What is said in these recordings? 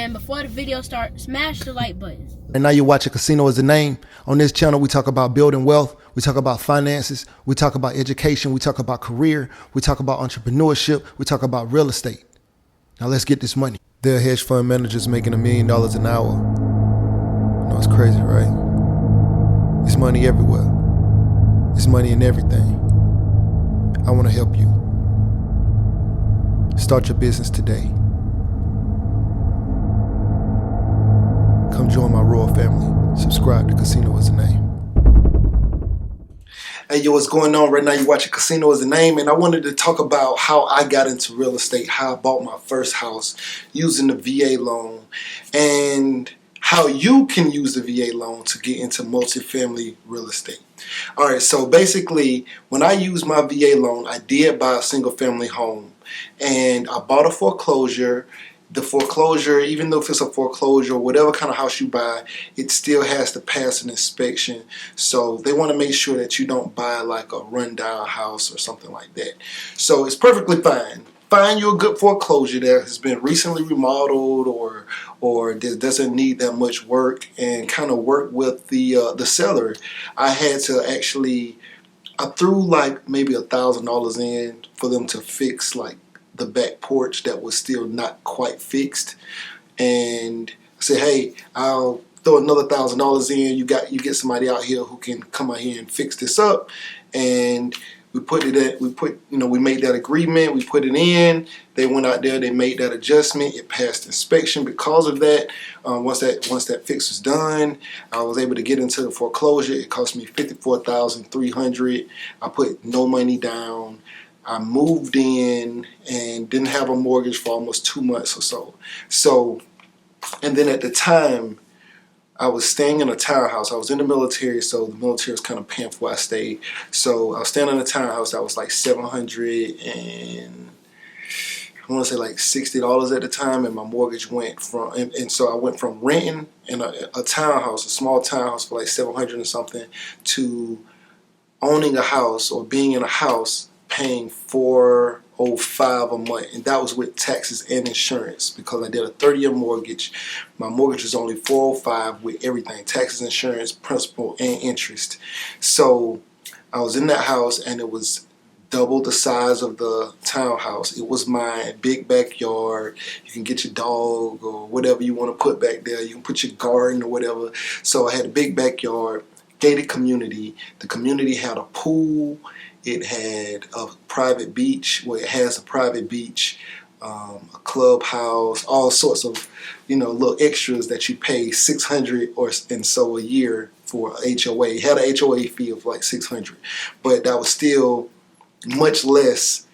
And before the video starts, smash the like button. And now you're watching Casino is the Name. On this channel, we talk about building wealth. We talk about finances. We talk about education. We talk about career. We talk about entrepreneurship. We talk about real estate. Now let's get this money. There are hedge fund managers making $1 million an hour. You know, it's crazy, right? It's money everywhere. It's money in everything. I want to help you. Start your business today. Come join my royal family. Subscribe to Casino is the Name. Hey, yo, what's going on right now? You're watching Casino is the Name, and I wanted to talk about how I got into real estate, how I bought my first house using the VA loan, and how you can use the VA loan to get into multifamily real estate. All right, so basically, when I used my VA loan, I did buy a single family home, and I bought a foreclosure. The foreclosure, even though if it's a foreclosure or whatever kind of house you buy, it still has to pass an inspection. So they want to make sure that you don't buy like a rundown house or something like that. So it's perfectly fine. Find you a good foreclosure that has been recently remodeled or doesn't need that much work, and kind of work with the seller. I had to actually, I threw like maybe $1,000 in for them to fix like the back porch that was still not quite fixed, and I said, hey, I'll throw another $1,000 in. You get somebody out here who can come out here and fix this up. And we made that agreement, we put it in. They went out there, they made that adjustment, it passed inspection. Because of that, once that fix was done, I was able to get into the foreclosure. It cost me $54,300. I put no money down. I moved in and didn't have a mortgage for almost 2 months or so. And then at the time, I was staying in a townhouse. I was in the military, so the military was kind of paying for where I stayed. So I was staying in a townhouse that was like $700 and I want to say like $60 at the time, and my mortgage went from, and so I went from renting in a townhouse, a small townhouse for like $700 and something, to owning a house or being in a house paying $405 a month, and that was with taxes and insurance, because I did a 30-year mortgage. My mortgage was only $405 with everything, taxes, insurance, principal, and interest. So I was in that house, and it was double the size of the townhouse. It was my big backyard. You can get your dog or whatever you want to put back there. You can put your garden or whatever. So I had a big backyard, gated community. The community had a pool. It had a private beach, it has a private beach, a clubhouse, all sorts of, little extras that you pay $600 or and so a year for HOA. It had an HOA fee of like $600, but that was still much less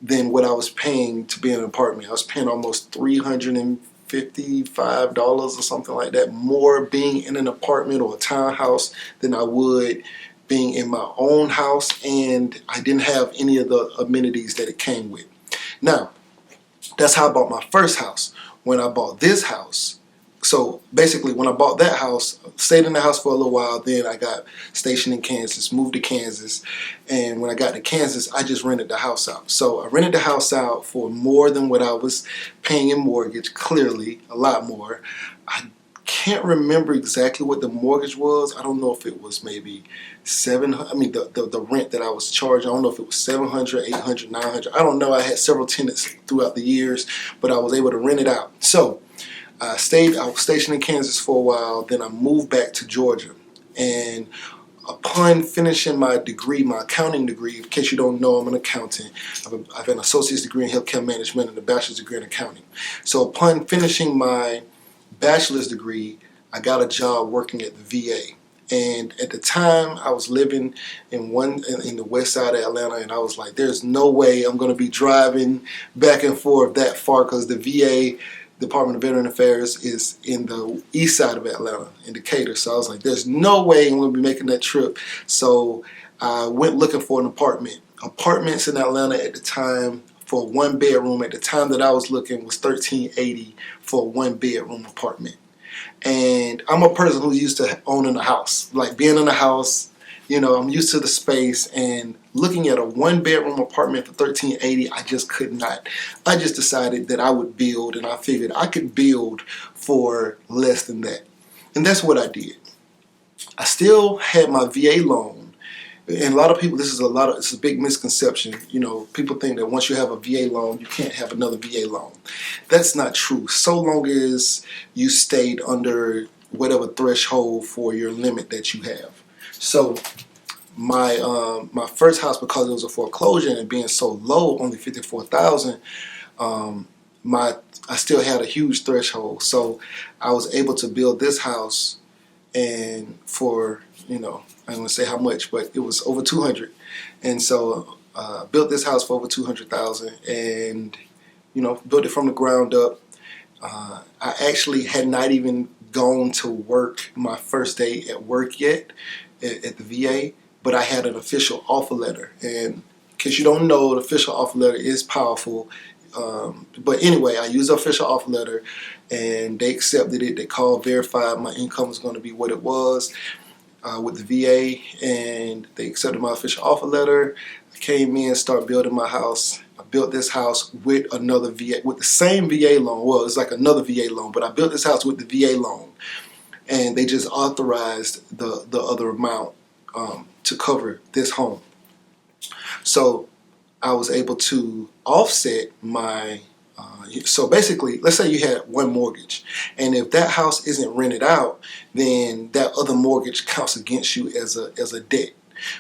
than what I was paying to be in an apartment. I was paying almost $355 or something like that more being in an apartment or a townhouse than I would being in my own house, and I didn't have any of the amenities that it came with. Now, that's how I bought my first house. When I bought this house, so basically when I bought that house, stayed in the house for a little while, then I got stationed in Kansas, moved to Kansas, and when I got to Kansas, I just rented the house out. So I rented the house out for more than what I was paying in mortgage, clearly, a lot more. I can't remember exactly what the mortgage was. I don't know if it was maybe the rent that I was charged, I don't know if it was $700, $800, $900. I don't know. I had several tenants throughout the years, but I was able to rent it out. So I was stationed in Kansas for a while. Then I moved back to Georgia. And upon finishing my degree, my accounting degree, in case you don't know, I'm an accountant. I have an associate's degree in healthcare management and a bachelor's degree in accounting. So upon finishing my bachelor's degree, I got a job working at the VA. And at the time, I was living in the west side of Atlanta, and I was like, there's no way I'm going to be driving back and forth that far, because the VA, Department of Veteran Affairs, is in the east side of Atlanta, in Decatur. So I was like, there's no way I'm going to be making that trip. So I went looking for an apartment. Apartments in Atlanta at the time for a one-bedroom, at the time that I was looking, was $1,380 for a one-bedroom apartment. And I'm a person who's used to owning a house, like being in a house, I'm used to the space, and looking at a 1-bedroom apartment for $1,380, I just could not. I just decided that I would build, and I figured I could build for less than that. And that's what I did. I still had my VA loan. And a lot of people, it's a big misconception. People think that once you have a VA loan, you can't have another VA loan. That's not true. So long as you stayed under whatever threshold for your limit that you have. So my first house, because it was a foreclosure and being so low, only $54,000, I still had a huge threshold. So I was able to build this house, and for I don't want to say how much, but it was over 200. And so built this house for over 200,000, and built it from the ground up. I actually had not even gone to work my first day at work yet at the VA, but I had an official offer letter. And in case you don't know, the official offer letter is powerful. But anyway, I used the official offer letter, and they accepted it. They called, verified my income was going to be what it was with the VA, and they accepted my official offer letter. I came in, started building my house. I built this house with another VA, with the same VA loan. Well, it's like another VA loan, but I built this house with the VA loan, and they just authorized the other amount to cover this home. So I was able to offset my, so basically, let's say you had one mortgage, and if that house isn't rented out, then that other mortgage counts against you as a debt.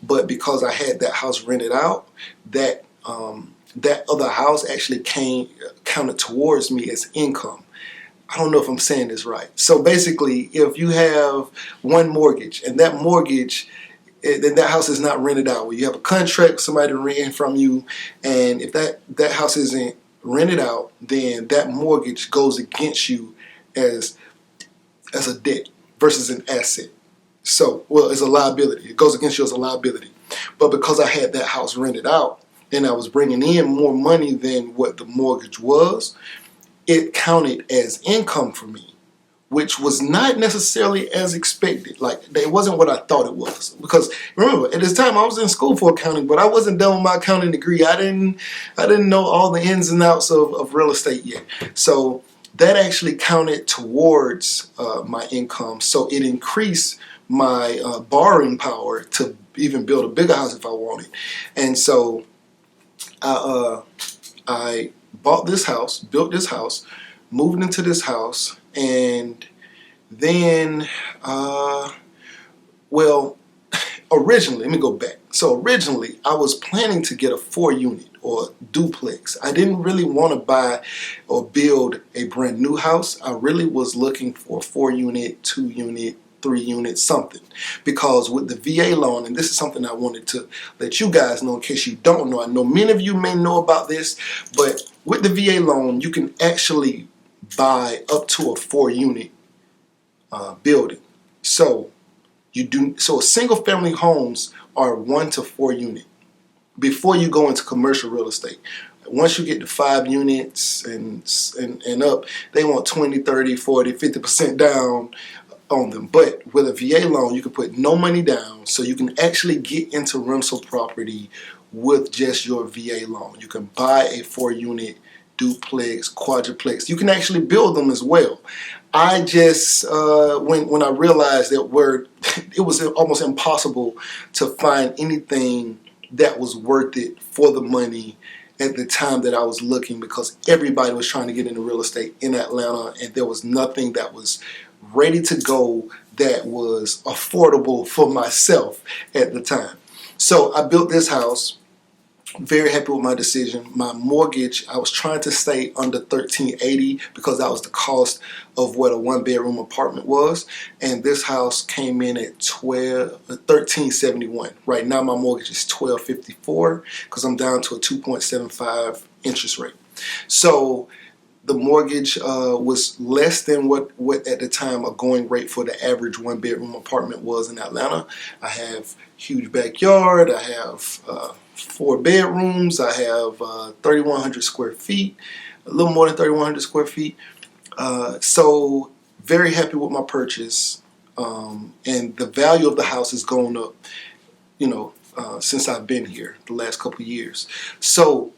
But because I had that house rented out, that other house actually counted towards me as income. I don't know if I'm saying this right. So basically, if you have one mortgage, and that mortgage, then that house is not rented out, where you have a contract with somebody renting from you, and if that house isn't rented out, then that mortgage goes against you as a debt versus an asset. So, well, it's a liability. It goes against you as a liability. But because I had that house rented out, and I was bringing in more money than what the mortgage was, it counted as income for me, which was not necessarily as expected. Like, it wasn't what I thought it was. Because remember, at this time I was in school for accounting, but I wasn't done with my accounting degree. I didn't know all the ins and outs of real estate yet. So that actually counted towards my income. So it increased my borrowing power to even build a bigger house if I wanted. And so I bought this house, built this house, moved into this house, and then, originally, let me go back. So originally, I was planning to get a 4-unit or duplex. I didn't really want to buy or build a brand new house. I really was looking for a 4-unit, 2-unit, 3-unit, something. Because with the VA loan, and this is something I wanted to let you guys know in case you don't know. I know many of you may know about this, but with the VA loan, you can actually buy up to a 4-unit building. So single family homes are 1 to 4 unit before you go into commercial real estate. Once you get to 5 units and up, they want 20, 30, 40, 50% down on them. But with a VA loan, you can put no money down, so you can actually get into rental property with just your VA loan. You can buy a 4-unit duplex, quadruplex. You can actually build them as well. I just, when I realized that it was almost impossible to find anything that was worth it for the money at the time that I was looking, because everybody was trying to get into real estate in Atlanta, and there was nothing that was ready to go that was affordable for myself at the time. So I built this house. Very happy with my decision. My mortgage, I was trying to stay under $1,380 because that was the cost of what a 1-bedroom apartment was. And this house came in at $1,371. Right now my mortgage is $1,254 because I'm down to a 2.75 interest rate. So the mortgage was less than what at the time a going rate for the average 1-bedroom apartment was in Atlanta. I have huge backyard. I have 4 bedrooms. I have 3,100 square feet, a little more than 3,100 square feet. So very happy with my purchase, and the value of the house is going up. since I've been here the last couple of years. So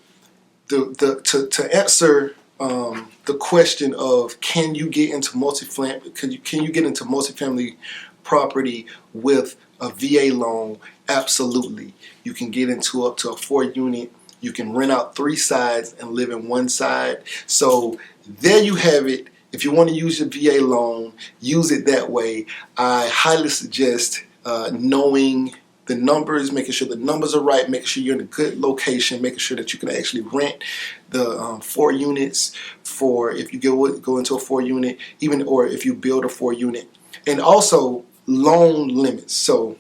to answer the question of can you get into multifamily property with a VA loan? Absolutely. You can get into up to a 4-unit. You can rent out 3 sides and live in 1 side. So there you have it. If you want to use your VA loan, use it that way. I highly suggest knowing the numbers, making sure the numbers are right, making sure you're in a good location, making sure that you can actually rent the 4 units for if you go into a 4-unit, or if you build a 4-unit. And also loan limits. So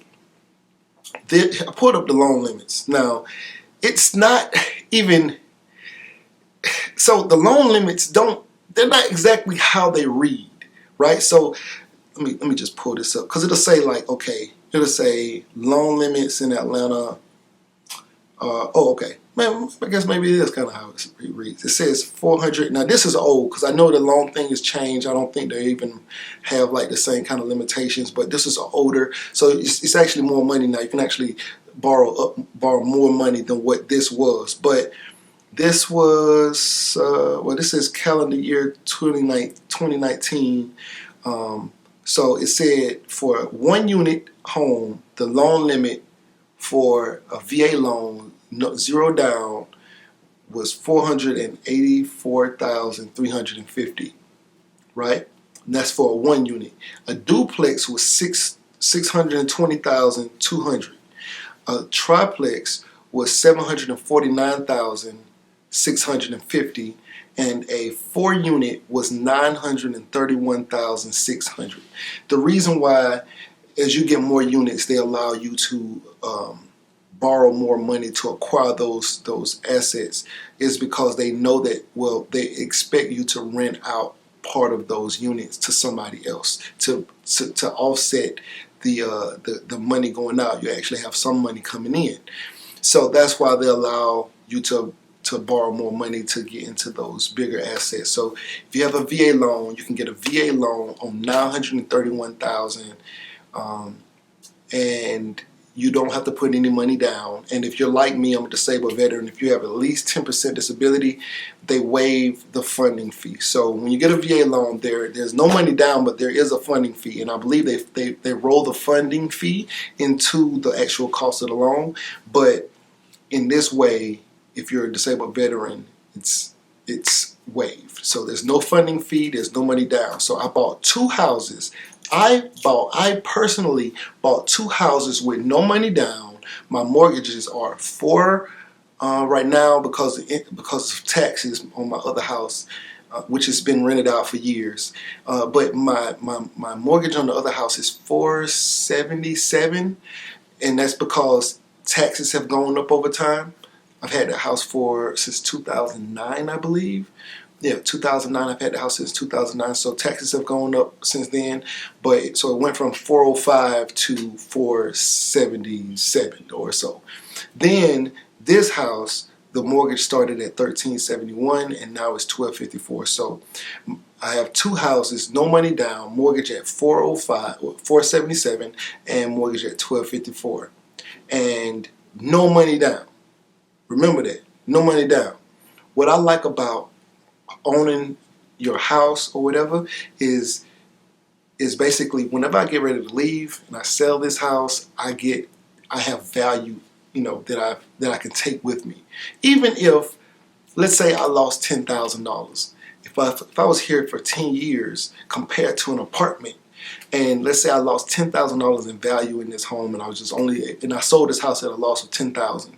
I pulled up the loan limits. Now, it's not even, so the loan limits they're not exactly how they read, right? So let me just pull this up, because it'll say it'll say loan limits in Atlanta. Okay. Man, I guess maybe it is kind of how it reads. It says 400. Now this is old, because I know the loan thing has changed. I don't think they even have like the same kind of limitations, but this is older, so it's actually more money now. You can actually borrow more money than what this was. But this was this is calendar year 2019. So it said for a 1-unit home, the loan limit for a VA loan, zero down, was $484,350, right? And that's for a 1-unit. A duplex was $620,200. A triplex was $749,650, and a 4-unit was $931,600. The reason why, as you get more units, they allow you to borrow more money to acquire those assets, is because they know that, well, they expect you to rent out part of those units to somebody else to offset the money going out. You actually have some money coming in. So that's why they allow you to borrow more money to get into those bigger assets. So if you have a VA loan, you can get a VA loan on $931,000, and you don't have to put any money down. And if you're like me, I'm a disabled veteran. If you have at least 10% disability, they waive the funding fee. So when you get a VA loan, there's no money down, but there is a funding fee. And I believe they roll the funding fee into the actual cost of the loan. But in this way, if you're a disabled veteran, it's waived. So there's no funding fee, there's no money down. So I bought 2 houses. I personally bought 2 houses with no money down. My mortgages are 4 right now because of taxes on my other house, which has been rented out for years. But my mortgage on the other house is $477, and that's because taxes have gone up over time. I've had the house since 2009, I believe. Yeah, 2009. I've had the house since 2009, so taxes have gone up since then. But so it went from 405 to 477 or so. Then this house, the mortgage started at 1371, and now it's 1254. So I have 2 houses, no money down, mortgage at 477, and mortgage at 1254, and no money down. Remember that, no money down. What I like about owning your house or whatever is basically whenever I get ready to leave and I sell this house, I have value, that I can take with me. Even if, let's say I lost $10,000. If I was here for 10 years compared to an apartment, and let's say I lost $10,000 in value in this home, and I sold this house at a loss of $10,000.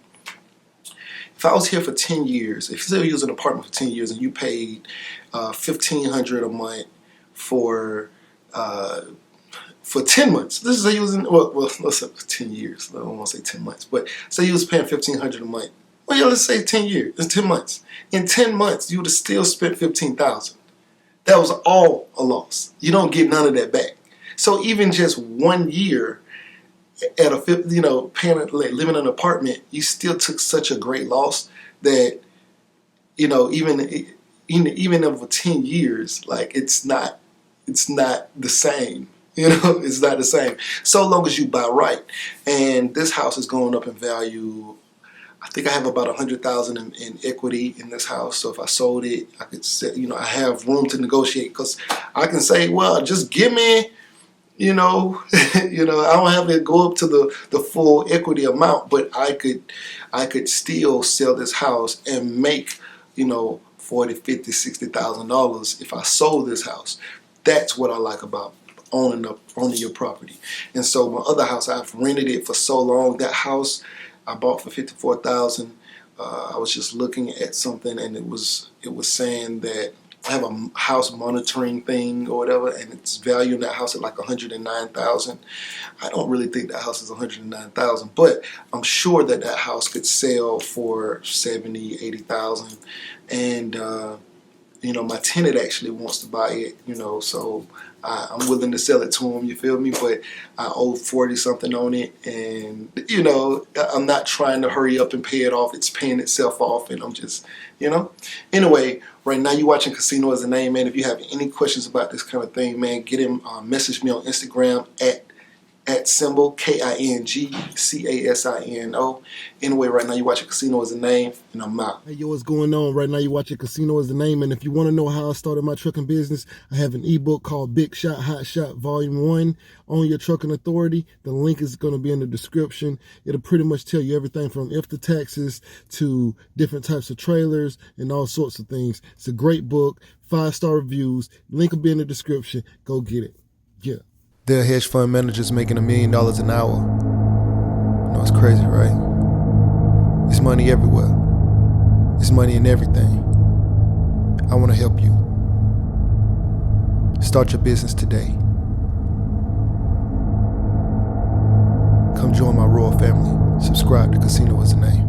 If I was here for 10 years, if you was an apartment for 10 years and you paid $1,500 a month for 10 months, this is say you was let's say 10 years. I don't want to say 10 months, but say you was paying $1,500 a month. Well, yeah, let's say 10 years. It's 10 months. In 10 months, you would have still spent $15,000. That was all a loss. You don't get none of that back. So even just 1 year at living in an apartment, you still took such a great loss that, even over 10 years, like it's not the same You know, it's not the same. So long as you buy right. And this house is going up in value. I think I have about $100,000 in equity in this house. So if I sold it, I could say, you know, I have room to negotiate, because I can say, well, just give me, you know, I don't have to go up to the full equity amount, but I could still sell this house and make, you know, $40,000, $50,000, $60,000 if I sold this house. That's what I like about owning your property. And so my other house, I've rented it for so long. That house I bought for $54,000. I was just looking at something, and it was saying that I have a house monitoring thing or whatever, and it's valuing that house at like $109,000. I don't really think that house is $109,000, but I'm sure that house could sell for $70,000, $80,000, and you know, my tenant actually wants to buy it, you know, so I'm willing to sell it to him, you feel me? But I owe 40 something on it, and, you know, I'm not trying to hurry up and pay it off. It's paying itself off, and I'm just, you know. Anyway, right now you're watching Casino Is the Name, man. If you have any questions about this kind of thing, man, get him, message me on Instagram at symbol KINGCASINO. Anyway, right now you're watching Casino Is the Name, and I'm out. Hey, yo, what's going on? Right now you're watching Casino Is the Name, and if you want to know how I started my trucking business, I have an ebook called Big Shot, Hot Shot Volume 1, Own Your Trucking Authority. The link is going to be in the description. It'll pretty much tell you everything from if the taxes to different types of trailers and all sorts of things. It's a great book, 5-star reviews. Link will be in the description. Go get it. Yeah. There are hedge fund managers making $1 million an hour. You know, it's crazy, right? It's money everywhere. It's money in everything. I want to help you. Start your business today. Come join my royal family. Subscribe to Casino Is the Name.